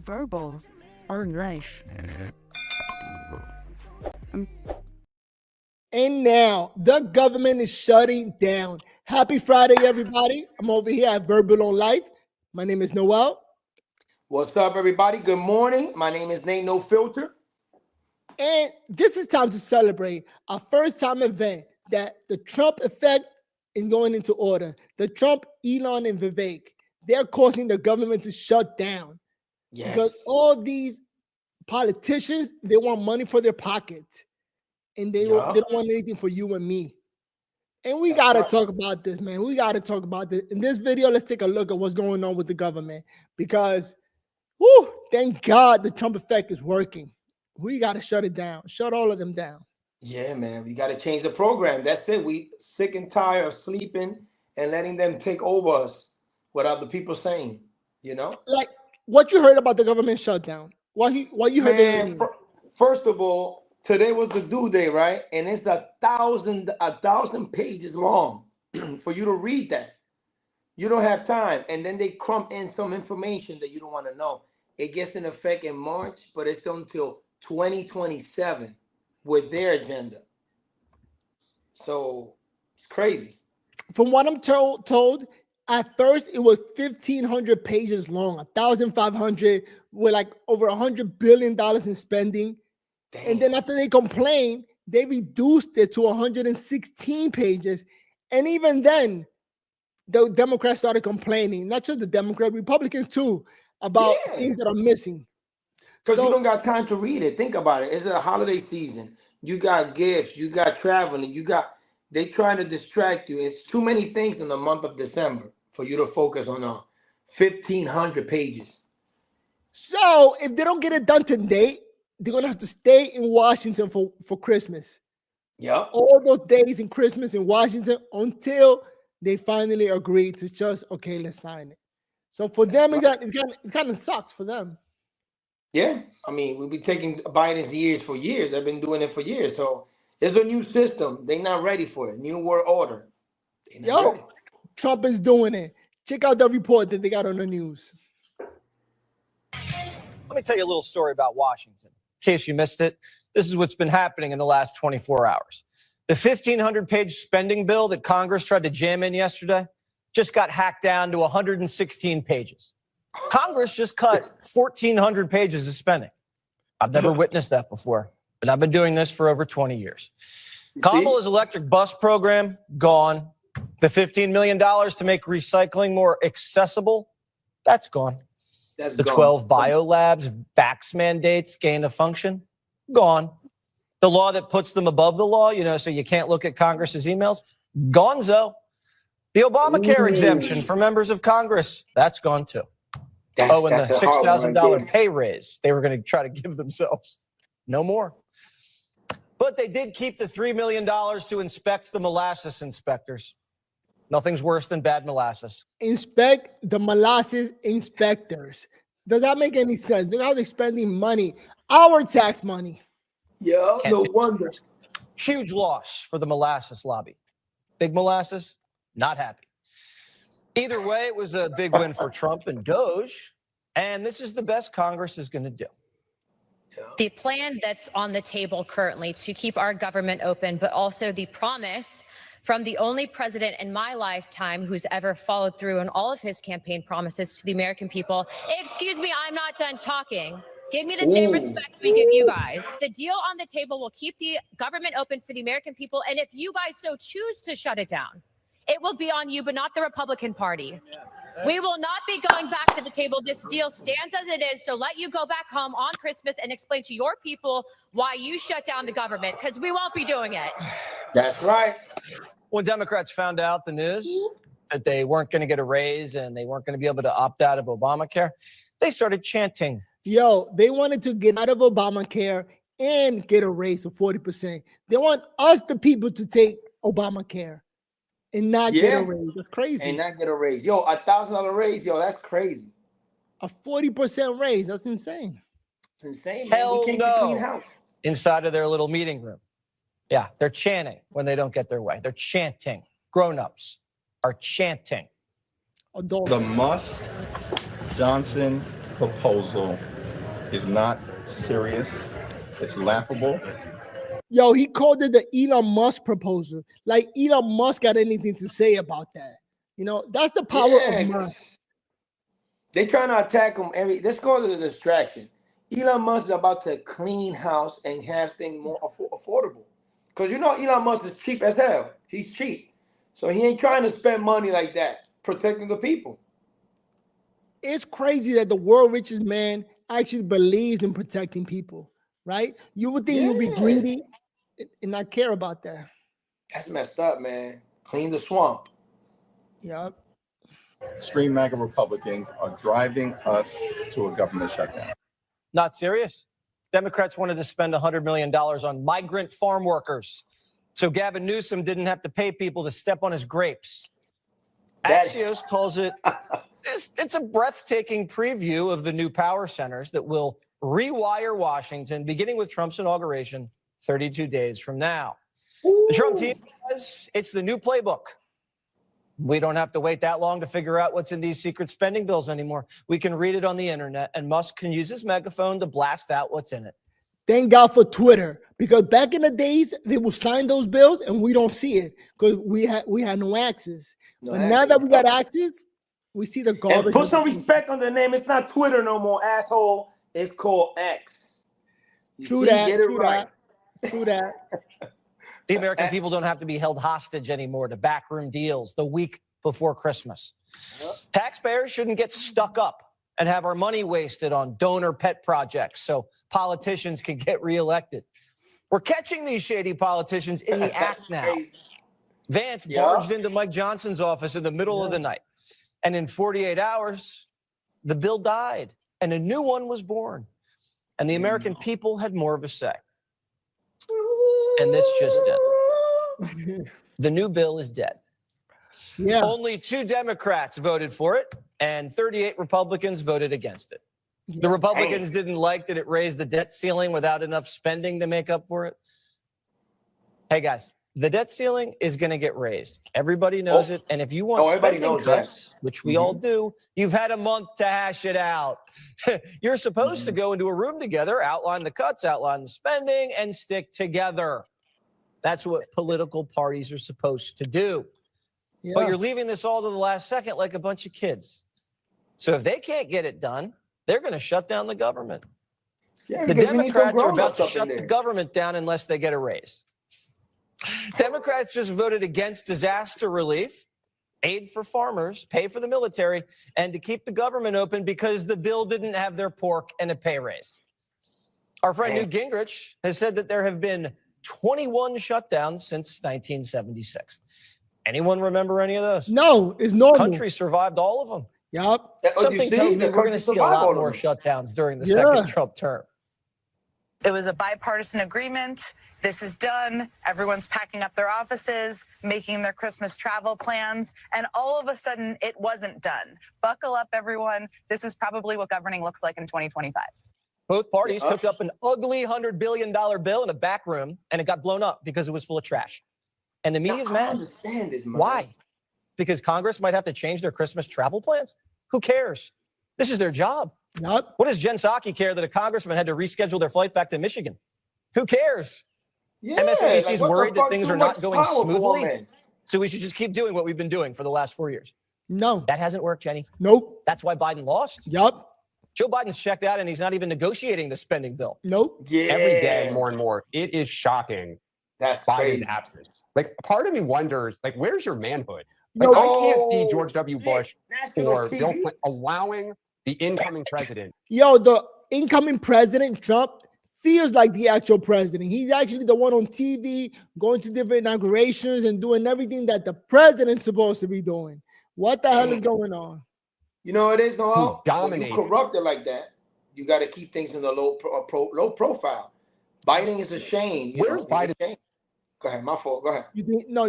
verbal or life. And now the government is shutting down. Happy Friday, everybody. I'm over here at Verbal on Life. My name is Noel. What's up, everybody? Good morning. My name is Nate No Filter. And this is time to celebrate our first time event that the Trump effect is going into order. The Trump, Elon, and Vivek, they're causing the government to shut down. Yes. Because all these politicians, they want money for their pockets. And they don't want anything for you and me. And we got to talk about this, man. We got to talk about this. In this video, let's take a look at what's going on with the government. Because, thank God the Trump effect is working. We got to shut it down. Shut all of them down. Yeah, man. We got to change the program. That's it. We sick and tired of sleeping and letting them take over us without the people saying, Like, what you heard about the government shutdown? What you heard? Man, first of all, today was the due day, right? And it's 1,000 pages long for you to read that. You don't have time. And then they crump in some information that you don't want to know. It gets in effect in March, but it's until 2027 with their agenda. So it's crazy. From what I'm told, at first it was 1,500 pages long, 1,500 with like over $100 billion in spending. Damn. And then after they complained, they reduced it to 116 pages. And even then, the Democrats started complaining, not just the Democrats, Republicans too, about things that are missing. Because you don't got time to read it. Think about it. It's a holiday season. You got gifts. You got traveling. They trying to distract you. It's too many things in the month of December for you to focus on 1,500 pages. So if they don't get it done today, they're going to have to stay in Washington for Christmas. Yep. All those days in Christmas in Washington until they finally agree to just, okay, let's sign it. So for them, it kind of sucks for them. Yeah. I mean, we've been taking Biden's years for years. They've been doing it for years. So it's a new system. They're not ready for it. New world order. Ready. Trump is doing it. Check out the report that they got on the news. Let me tell you a little story about Washington. In case you missed it, this is what's been happening in the last 24 hours. The 1,500-page spending bill that Congress tried to jam in yesterday just got hacked down to 116 pages. Congress just cut 1,400 pages of spending. I've never witnessed that before, but I've been doing this for over 20 years. Kamala's electric bus program, gone. The $15 million to make recycling more accessible, that's gone. That's the gone. 12 biolabs, vax mandates, gain of function, gone. The law that puts them above the law, so you can't look at Congress's emails, gonzo. The Obamacare exemption for members of Congress, that's gone too. And the $6,000 pay raise they were going to try to give themselves, no more. But they did keep the $3 million to inspect the molasses inspectors. Nothing's worse than bad molasses. Inspect the molasses inspectors. Does that make any sense? Look how they're spending money, our tax money. Yeah, no wonder. Huge loss for the molasses lobby. Big molasses, not happy. Either way, it was a big win for Trump and Doge, and this is the best Congress is going to do. The plan that's on the table currently to keep our government open, but also the promise from the only president in my lifetime who's ever followed through on all of his campaign promises to the American people. Excuse me, I'm not done talking. Give me the same respect we give you guys. The deal on the table will keep the government open for the American people, and if you guys so choose to shut it down, it will be on you, but not the Republican Party. We will not be going back to the table. This deal stands as it is, so let you go back home on Christmas and explain to your people why you shut down the government, because we won't be doing it. That's right. When Democrats found out the news that they weren't going to get a raise and they weren't going to be able to opt out of Obamacare, they started chanting. They wanted to get out of Obamacare and get a raise of 40%. They want us, the people, to take Obamacare and not get a raise. That's crazy. And not get a raise. Yo, $1,000 raise. Yo, that's crazy. A 40% raise. That's insane. It's insane, man. Hell We can't no. get clean house. Inside of their little meeting room. Yeah, they're chanting when they don't get their way. They're chanting. Grown-ups are chanting. Adults. The Musk-Johnson proposal is not serious. It's laughable. Yo, he called it the Elon Musk proposal. Like Elon Musk got anything to say about that? You know, that's the power of mind. They trying to attack him this causes a distraction. Elon Musk is about to clean house and have things more affordable. Because you know Elon Musk is cheap as hell. He's cheap. So he ain't trying to spend money like that, protecting the people. It's crazy that the world richest man actually believes in protecting people, right? You would think you'd be greedy and not care about that. That's messed up, man. Clean the swamp. Yep. Extreme MAGA Republicans are driving us to a government shutdown. Not serious. Democrats wanted to spend $100 million on migrant farm workers, so Gavin Newsom didn't have to pay people to step on his grapes. Axios calls it, it's a breathtaking preview of the new power centers that will rewire Washington, beginning with Trump's inauguration 32 days from now. Ooh. The Trump team says it's the new playbook. We don't have to wait that long to figure out what's in these secret spending bills anymore. We can read it on the internet, and Musk can use his megaphone to blast out what's in it. Thank God for Twitter, because back in the days, they would sign those bills and we don't see it because we had no access. But now that we got access, we see the garbage. And put some respect on the name. It's not Twitter no more, asshole. It's called X. True that. True that. The American people don't have to be held hostage anymore to backroom deals the week before Christmas. Taxpayers shouldn't get stuck up and have our money wasted on donor pet projects so politicians can get reelected. We're catching these shady politicians in the act now. Vance barged into Mike Johnson's office in the middle of the night, and in 48 hours, the bill died, and a new one was born, and the American people had more of a say. And this just did. The new bill is dead. Yeah. Only 2 Democrats voted for it, and 38 Republicans voted against it. Yeah. The Republicans didn't like that it raised the debt ceiling without enough spending to make up for it. Hey, guys, the debt ceiling is going to get raised. Everybody knows it. And if you want spending cuts, which we all do, you've had a month to hash it out. You're supposed to go into a room together, outline the cuts, outline the spending, and stick together. That's what political parties are supposed to do. Yeah. But you're leaving this all to the last second like a bunch of kids. So if they can't get it done, they're going to shut down the government. Yeah, the Democrats are about to shut the government down unless they get a raise. Democrats just voted against disaster relief, aid for farmers, pay for the military, and to keep the government open because the bill didn't have their pork and a pay raise. Our friend Newt Gingrich has said that there have been 21 shutdowns since 1976. Anyone remember any of those? No, it's normal. The country survived all of them. Yep. Something tells me we're going to see a lot more shutdowns during the second Trump term. It was a bipartisan agreement. This is done. Everyone's packing up their offices, making their Christmas travel plans, and all of a sudden it wasn't done. Buckle up, everyone. This is probably what governing looks like in 2025. Both parties cooked up an ugly $100 billion bill in a back room, and it got blown up because it was full of trash. And the media's mad. I understand this, man. Why? Because Congress might have to change their Christmas travel plans? Who cares? This is their job. Yep. What does Jen Psaki care that a congressman had to reschedule their flight back to Michigan? Who cares? Yeah, MSNBC is worried that things are not going smoothly. So we should just keep doing what we've been doing for the last 4 years. No. That hasn't worked, Jenny. Nope. That's why Biden lost. Yup. Joe Biden's checked out and he's not even negotiating the spending bill. Nope. Yeah. Every day, more and more. It is shocking. That's Biden's crazy. absence. Like, part of me wonders, like, where's your manhood? Like, I can't see George W. Bush or Bill Clinton allowing the incoming president. Yo, the incoming president, Trump, feels like the actual president. He's actually the one on TV going to different inaugurations and doing everything that the president's supposed to be doing. What the hell is going on? You know it is, Noel. Dominating. When you corrupted like that, you got to keep things in the low profile. Biden is ashamed. Where's Biden? Go ahead, my fault. Go ahead. You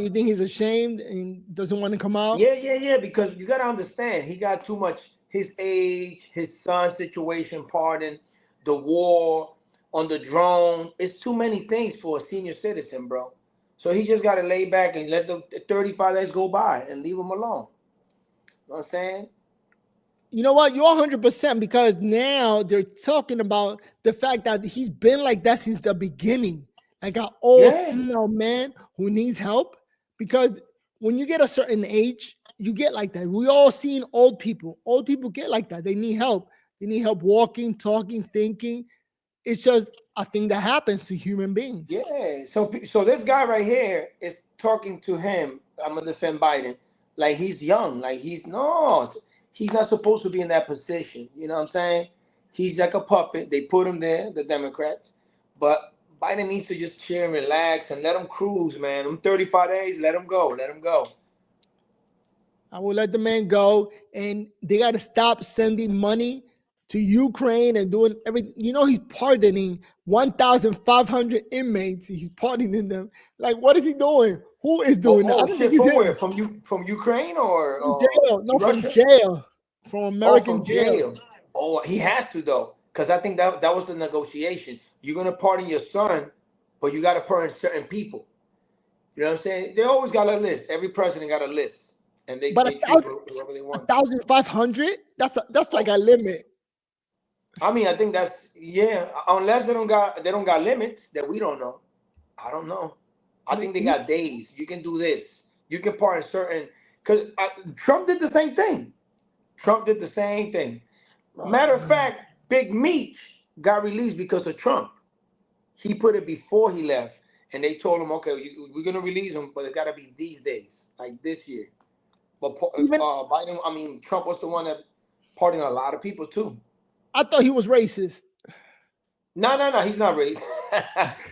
think he's ashamed and doesn't want to come out? Yeah. Because you got to understand, he got too much. His age, his son's situation, pardon, the war on the drone. It's too many things for a senior citizen, bro. So he just got to lay back and let the 35 days go by and leave him alone. You know what I'm saying? You know what? You're 100% because now they're talking about the fact that he's been like that since the beginning, like an old senile man who needs help. Because when you get a certain age, you get like that. We all seen old people. Old people get like that. They need help. They need help walking, talking, thinking. It's just a thing that happens to human beings. Yeah. So this guy right here is talking to him. I'm gonna defend Biden like he's young. Like he's not supposed to be in that position. You know what I'm saying? He's like a puppet. They put him there, the Democrats. But Biden needs to just chill and relax and let him cruise, man. Them 35 days, let him go. Let him go. I will let the man go, and they got to stop sending money to Ukraine and doing everything. You know, he's pardoning 1,500 inmates. He's pardoning them. Like, what is he doing? Who is doing that? I don't think he's from him. where? From Ukraine or jail? No, Russia? from jail. From American from jail. Oh, he has to though, because I think that was the negotiation. You're gonna pardon your son, but you got to pardon certain people. You know what I'm saying? They always got a list. Every president got a list, and they treat whoever they want. 1,500? That's like a limit. I mean, I think that's unless they don't got limits that we don't know. I don't know. I think they got days. You can do this. You can pardon certain, because Trump did the same thing. Matter of fact, Big Meech got released because of Trump. He put it before he left, and they told him, okay, we're gonna release him, but it gotta be these days, like this year. But Biden, I mean, Trump was the one that pardoned a lot of people too. I thought he was racist. No, he's not racist.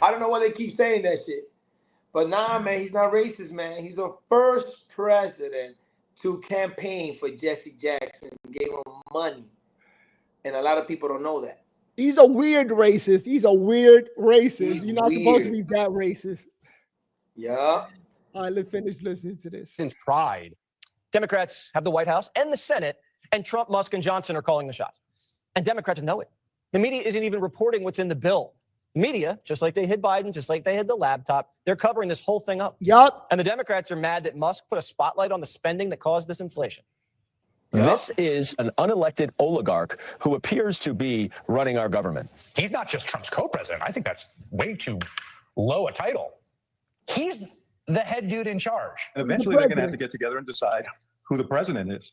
I don't know why they keep saying that shit. But nah, man, he's not racist, man. He's the first president to campaign for Jesse Jackson and gave him money. And a lot of people don't know that. He's a weird racist. You're not supposed to be that racist. Yeah. All right, let's finish listening to this. Since pride. Democrats have the White House and the Senate, and Trump, Musk, and Johnson are calling the shots. And Democrats know it. The media isn't even reporting what's in the bill. The media, just like they hid Biden, just like they hid the laptop, they're covering this whole thing up. Yup. And the Democrats are mad that Musk put a spotlight on the spending that caused this inflation. This is an unelected oligarch who appears to be running our government. He's not just Trump's co-president. I think that's way too low a title. He's the head dude in charge. And eventually they're going to have to get together and decide who the president is.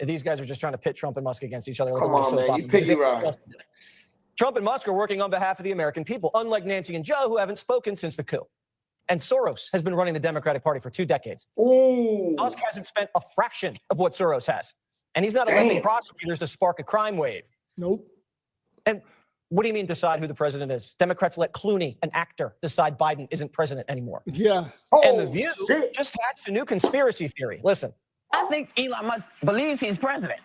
These guys are just trying to pit Trump and Musk against each other. Come on, man. You piggy ride. Trump and Musk are working on behalf of the American people, unlike Nancy and Joe, who haven't spoken since the coup. And Soros has been running the Democratic Party for 2 decades. Ooh. Musk hasn't spent a fraction of what Soros has. And he's not electing prosecutors to spark a crime wave. Nope. And what do you mean decide who the president is? Democrats let Clooney, an actor, decide Biden isn't president anymore. Yeah. And The View just hatched a new conspiracy theory. Listen. I think Elon Musk believes he's president.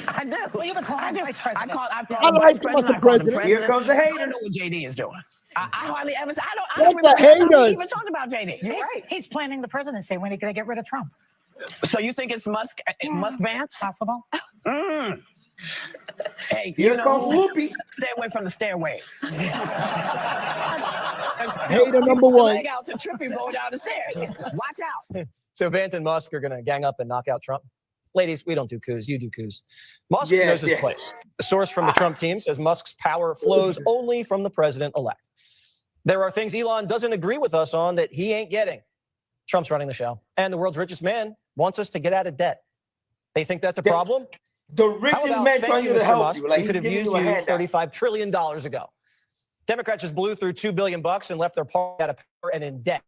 I do. Well, you can call him vice president. I like Mr. President. Here comes the hater. I don't know what JD is doing. I hardly ever say, I don't That's remember the haters. time we even talk about JD. You're right. He's planning the presidency when they get rid of Trump. So you think it's Musk Vance? Possible. Mm. Hey, Here comes Whoopi. Stay away from the stairways. Hater number one. Leg out to trip him going down the stairs. Watch out. So Vance and Musk are going to gang up and knock out Trump. Ladies, we don't do coups. You do coups. Musk knows his place. The source from the Trump team says Musk's power flows only from the president-elect. There are things Elon doesn't agree with us on that he ain't getting. Trump's running the show. And the world's richest man wants us to get out of debt. They think that's a problem? The richest man trying to help you. Like he could have used you $35 trillion ago. Democrats just blew through $2 billion and left their party out of power and in debt.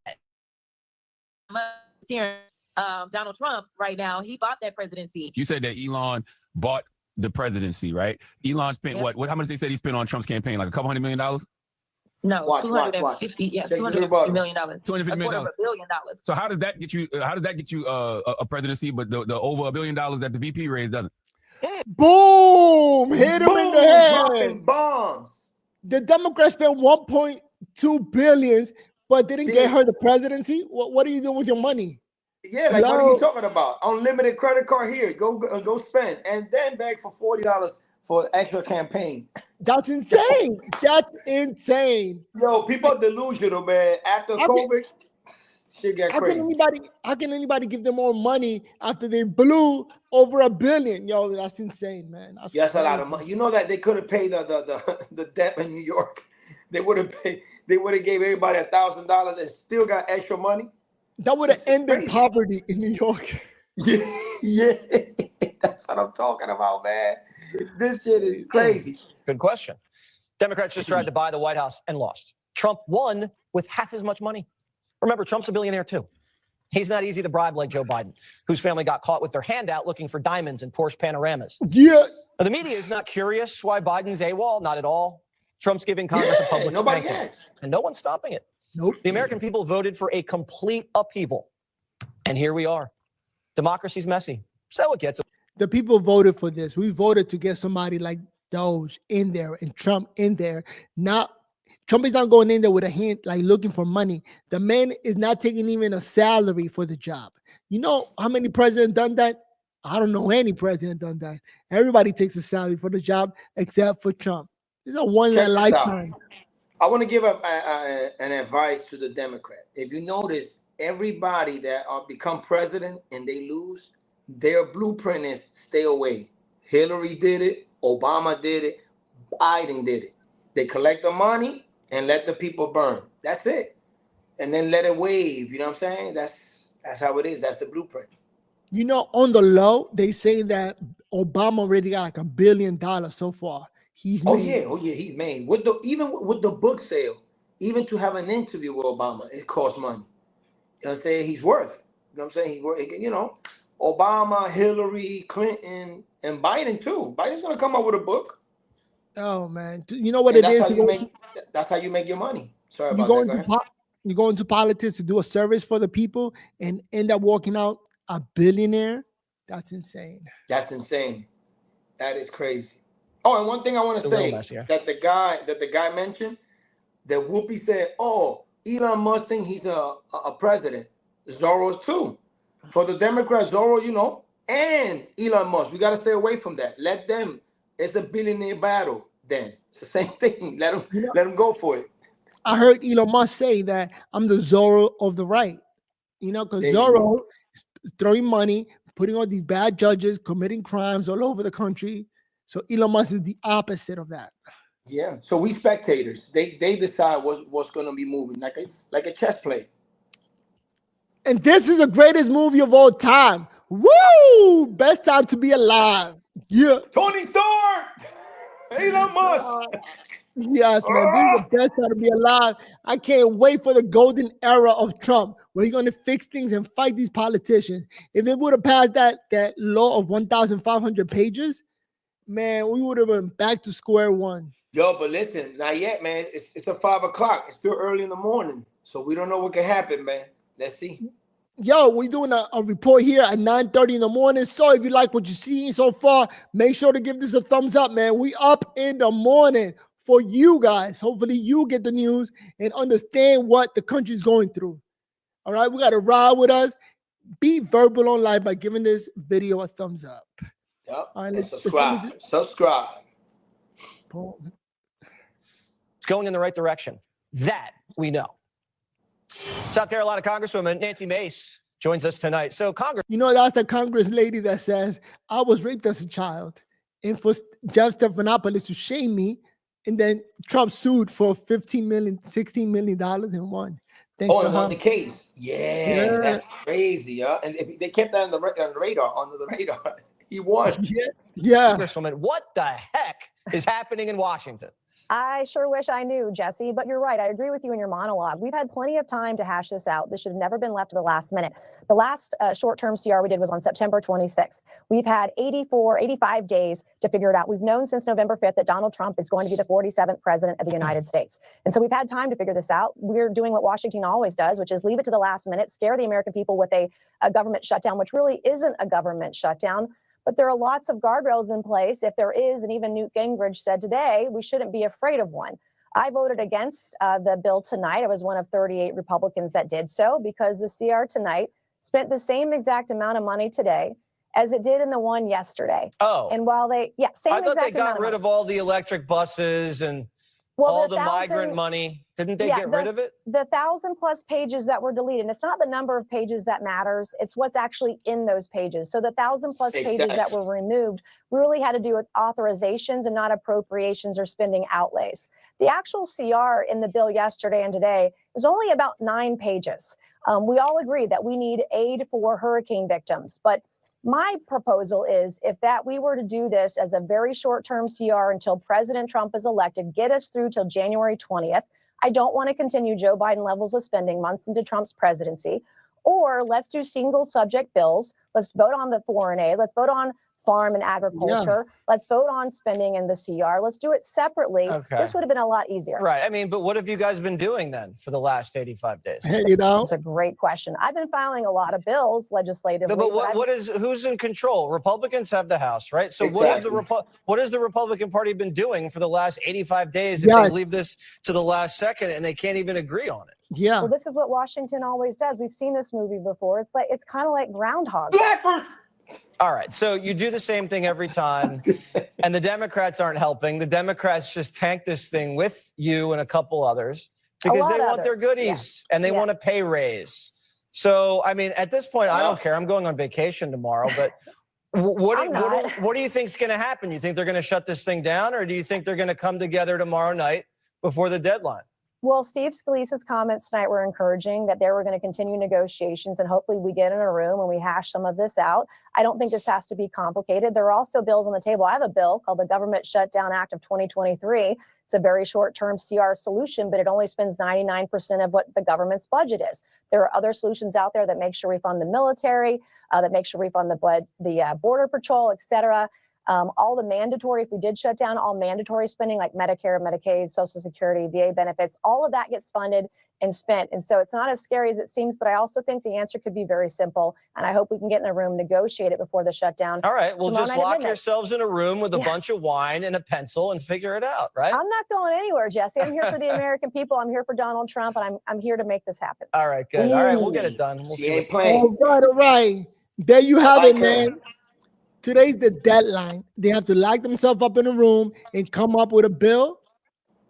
Donald Trump right now, he bought that presidency. You said that Elon bought the presidency, right? Elon spent what? How much they said he spent on Trump's campaign? Like a couple $100 million? No, $250 million. $250 million. $250 billion. So how does that get you? How does that get you a presidency? But the over $1 billion that the VP raised doesn't. Boom! Hit him in the head. Dropping bombs. The Democrats spent $1.2 billion, but didn't get her the presidency. What are you doing with your money? Yeah, like what are you talking about? Unlimited credit card here. Go spend, and then beg for $40 for extra campaign. That's insane. That's insane. Yo, people are delusional, man. After COVID, Shit got How crazy. can anybody give them more money after they blew over $1 billion? Yo, that's insane, man. That's a lot of money. You know that they could have paid the debt in New York. They would have paid. They would have gave everybody $1,000 and still got extra money. That would have ended poverty in New York. Yeah, that's what I'm talking about, man. This shit is crazy. Good question. Democrats just tried to buy the White House and lost. Trump won with half as much money. Remember, Trump's a billionaire too. He's not easy to bribe like Joe Biden, whose family got caught with their hand out looking for diamonds and Porsche Panoramas. Yeah. Now, the media is not curious why Biden's AWOL. Not at all. Trump's giving Congress a public nobody spanking, asked. and no one's stopping it. Nope. The American people voted for a complete upheaval, and here we are. Democracy's messy, so it gets. The people voted for this. We voted to get somebody like Doge in there and Trump in there. Trump is not going in there with a hand like looking for money. The man is not taking even a salary for the job. You know how many presidents done that? I don't know any president done that. Everybody takes a salary for the job except for Trump. It's a one in a lifetime. I want to give an advice to the Democrat. If you notice, everybody that become president and they lose, their blueprint is stay away. Hillary did it. Obama did it. Biden did it. They collect the money and let the people burn. That's it. And then let it wave. You know what I'm saying? That's how it is. That's the blueprint. You know, on the low, they say that Obama already got like $1 billion so far. He's made. Oh yeah, he's made. Even with the book sale, even to have an interview with Obama, it costs money. You know what I'm saying? He's worth. You know what I'm saying? He's worth. You know, Obama, Hillary, Clinton, and Biden too. Biden's gonna come up with a book. Oh man, you know what it is? That's how you make your money. Sorry You about that. you go into politics to do a service for the people and end up walking out a billionaire. That's insane. That's insane. That is crazy. Oh, and one thing I want to say that the guy mentioned, that Whoopi said, "Oh, Elon Musk think he's a president." Zorro's too. For the Democrats, Zorro, you know, and Elon Musk, we got to stay away from that. Let them. It's the billionaire battle. Then it's the same thing. Let them go for it. I heard Elon Musk say that I'm the Zorro of the right. You know, because Zorro is throwing money, putting on these bad judges, committing crimes all over the country. So Elon Musk is the opposite of that. Yeah. So we spectators. They decide what's going to be moving like a chess play. And this is the greatest movie of all time. Woo! Best time to be alive. Yeah. Tony Stark. Elon Musk. Yes, man. This is the best time to be alive. I can't wait for the golden era of Trump, where he's going to fix things and fight these politicians. If it would have passed that law of 1,500 pages, man, we would have been back to square one. Yo, but listen, not yet, man. It's a 5 o'clock. It's still early in the morning, so we don't know what can happen, man. Let's see. Yo, we're doing a report here at 9:30 in the morning. So if you like what you're seeing so far, make sure to give this a thumbs up, man. We up in the morning for you guys. Hopefully you get the news and understand what the country's going through. All right, we got to ride with us. Be verbal on live by giving this video a thumbs up. Yep. All right, subscribe. It's going in the right direction. That we know. South Carolina Congresswoman Nancy Mace joins us tonight. So Congress. You know, that's the Congress lady that says, I was raped as a child. And for Jeff Stephanopoulos to shame me, and then Trump sued for $16 million and won. Thanks to and won her. the case. Yeah, that's crazy, huh? And they kept that on the radar, under the radar. He won. Yeah. Congresswoman, what the heck is happening in Washington? I sure wish I knew, Jesse, but you're right. I agree with you in your monologue. We've had plenty of time to hash this out. This should have never been left to the last minute. The last short-term CR we did was on September 26th. We've had 85 days to figure it out. We've known since November 5th that Donald Trump is going to be the 47th president of the United States. And so we've had time to figure this out. We're doing what Washington always does, which is leave it to the last minute, scare the American people with a government shutdown, which really isn't a government shutdown. But there are lots of guardrails in place. If there is, and even Newt Gingrich said today, we shouldn't be afraid of one. I voted against the bill tonight. I was one of 38 Republicans that did so because the CR tonight spent the same exact amount of money today as it did in the one yesterday. Oh. And while same I thought exact they got amount rid of all the electric buses and Well, all the migrant money. Didn't they get rid of it? The 1,000+ pages that were deleted. And it's not the number of pages that matters. It's what's actually in those pages. So the 1,000+ pages that were removed really had to do with authorizations and not appropriations or spending outlays. The actual CR in the bill yesterday and today is only about 9 pages. We all agree that we need aid for hurricane victims, but my proposal is if that we were to do this as a very short-term CR until President Trump is elected, get us through till January 20th. I don't want to continue Joe Biden levels of spending months into Trump's presidency. Or let's do single subject bills. Let's vote on the foreign aid. Let's vote on farm and agriculture. Let's vote on spending in the CR. Let's do it separately. Okay. This would have been a lot easier. Right. I mean, but what have you guys been doing then for the last 85 days? It's a great question. I've been filing a lot of bills legislatively. No, but who's in control? Republicans have the House, right? So what has the Republican Party been doing for the last 85 days if they leave this to the last second and they can't even agree on it? Well, this is what Washington always does. We've seen this movie before. It's kind of like Groundhog Day. All right, so you do the same thing every time, and the Democrats aren't helping. The Democrats just tanked this thing with you and a couple others because they want their goodies and they want a pay raise. So, I mean, at this point, I don't care. I'm going on vacation tomorrow, but what do you think is going to happen? You think they're going to shut this thing down, or do you think they're going to come together tomorrow night before the deadline? Well, Steve Scalise's comments tonight were encouraging that they were going to continue negotiations, and hopefully we get in a room and we hash some of this out. I don't think this has to be complicated. There are also bills on the table. I have a bill called the Government Shutdown Act of 2023. It's a very short-term CR solution, but it only spends 99% of what the government's budget is. There are other solutions out there that make sure we fund the military, that make sure we fund the Border Patrol, et cetera. All the mandatory, if we did shut down all mandatory spending like Medicare, Medicaid, Social Security, VA benefits, all of that gets funded and spent. And so it's not as scary as it seems, but I also think the answer could be very simple. And I hope we can get in a room, negotiate it before the shutdown. All right, well, just lock yourselves in a room with a bunch of wine and a pencil and figure it out, right? I'm not going anywhere, Jesse. I'm here for the American people. I'm here for Donald Trump, and I'm here to make this happen. All right, good. All right, we'll get it done. We'll see. All right. There you have it, man. Today's the deadline. They have to lock themselves up in a room and come up with a bill.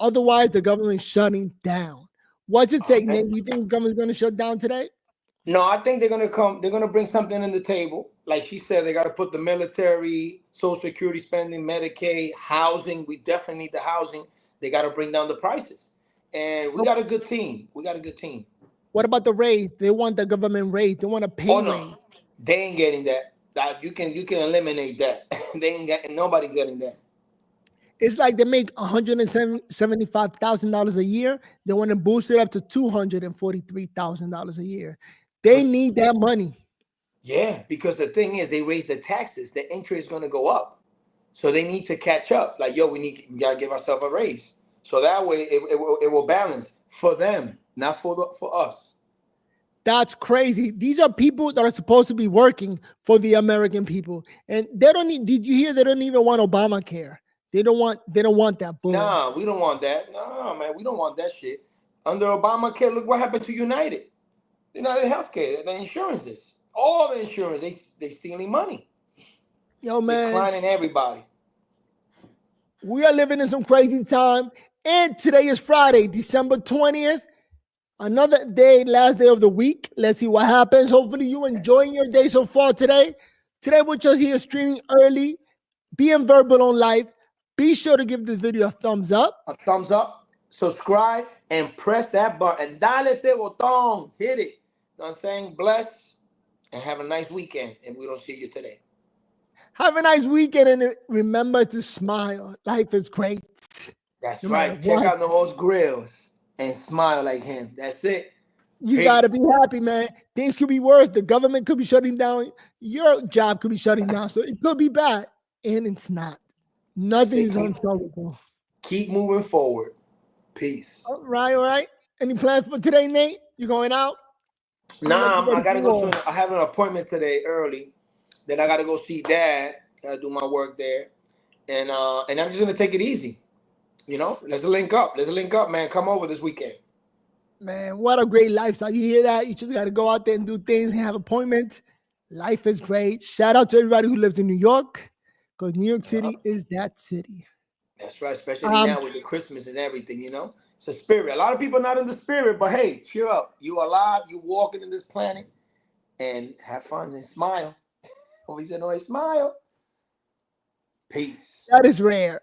Otherwise, the government's shutting down. What's it take, Nate? You think the government's going to shut down today? No, I think they're going to come. They're going to bring something on the table. Like she said, they got to put the military, Social Security spending, Medicaid, housing. We definitely need the housing. They got to bring down the prices. And we got a good team. What about the raise? They want the government raise. They want a pay raise. They ain't getting that. You can eliminate that. Nobody's getting that. It's like they make $175,000 a year. They want to boost it up to $243,000 a year. They need that money. Yeah, because the thing is, they raise the taxes. The interest is going to go up, so they need to catch up. Like, yo, we gotta give ourselves a raise, so that way it will balance for them, not for us. That's crazy. These are people that are supposed to be working for the American people, and they don't need. Did you hear? They don't even want Obamacare. They don't want that bull. Nah, we don't want that. No, man, we don't want that shit. Under Obamacare, look what happened to United Healthcare, the insurances, all the insurance. They stealing money. Yo, man, declining everybody. We are living in some crazy time, and today is Friday, December 20th. Another day, last day of the week. Let's see what happens. Hopefully you enjoying your day so far today. Today we're just here streaming early, being verbal on live. Be sure to give this video a thumbs up. Subscribe, and press that button. Dale ese botón. Hit it. You know what I'm saying? Bless, and have a nice weekend if we don't see you today. Have a nice weekend, and remember to smile. Life is great. That's right. Check out Noel's Grills. And smile like him. That's it. You got to be happy, man. Things could be worse. The government could be shutting down. Your job could be shutting down. So it could be bad. And it's not. Nothing is unsolvable. Keep moving forward. Peace. All right. Any plans for today, Nate? You going out? Nah, I got to go to I have an appointment today early. Then I got to go see Dad. Got to do my work there. And I'm just going to take it easy. You know, let's link up. Man. Come over this weekend. Man, what a great lifestyle. You hear that? You just got to go out there and do things and have appointments. Life is great. Shout out to everybody who lives in New York, because New York City is that city. That's right, especially now with the Christmas and everything, you know? It's a spirit. A lot of people are not in the spirit, but hey, cheer up. You're alive, you're walking in this planet, and have fun and smile. Always say, no, smile. Peace. That is rare.